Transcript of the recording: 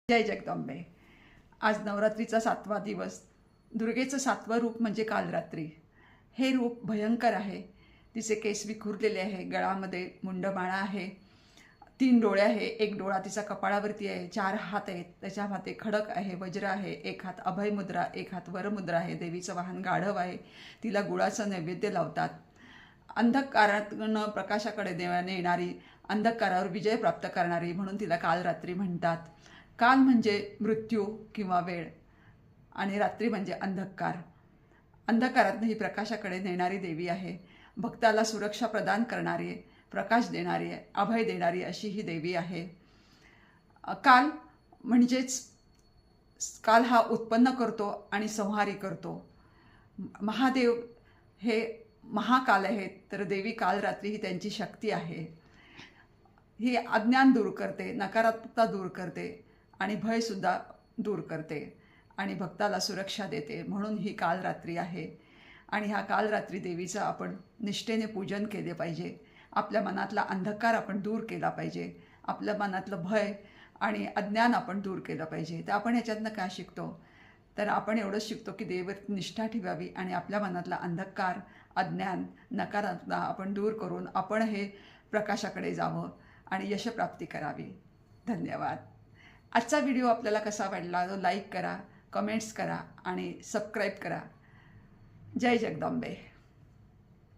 जय जगदंबे। आज नवरात्रीचा 7वा दिवस। दुर्गेचं 7वं रूप म्हणजे कालरात्री। हे रूप भयंकर आहे। तिचे केस विखुरलेले आहे, गळामध्ये मुंडमाळा आहे, 3 डोळे आहे, एक डोळा तिचा कपाळावरती आहे, 4 हात आहेत, त्याच्यामध्ये खडक आहे, वज्र आहे, एक हात अभयमुद्रा, एक हात वरमुद्रा आहे, देवीचं वाहन गाढव आहे, तिला गुळाचं नैवेद्य लावतात। अंधकारातून प्रकाशाकडे नेणारी, अंधकारावर विजय प्राप्त करणारी म्हणून तिला कालरात्री म्हणतात। काल म्हणजे मृत्यू किंवा वेळ आणि रात्री म्हणजे अंधकार। अंधकारातून ही प्रकाशाकडे नेणारी देवी आहे। भक्ताला सुरक्षा प्रदान करणारी, प्रकाश देणारी, अभय देणारी अशी ही देवी आहे। काल म्हणजेच काल हा उत्पन्न करतो आणि संहारी करतो। महादेव हे महाकाल आहेत, तर देवी कालरात्री ही त्यांची शक्ती आहे। ही अज्ञान दूर करते, नकारात्मकता दूर करते आणि भयसुद्धा दूर करते आणि भक्ताला सुरक्षा देते, म्हणून ही कालरात्री आहे। आणि ह्या कालरात्री देवीचं आपण निष्ठेने पूजन केले पाहिजे। आपल्या मनातला अंधकार आपण दूर केला पाहिजे, आपल्या मनातलं भय आणि अज्ञान आपण दूर केलं पाहिजे। तर आपण ह्याच्यातनं काय शिकतो? तर आपण एवढंच शिकतो की देवावर निष्ठा ठेवावी आणि आपल्या मनातला अंधकार, अज्ञान, नकारात्मकता आपण दूर करून आपण हे प्रकाशाकडे जावं आणि यशप्राप्ती करावी। धन्यवाद। आजचा व्हिडिओ आपल्याला कसा वाटला तो लाईक करा, कमेंट्स करा आणि सबस्क्राईब करा। जय जगदंबे।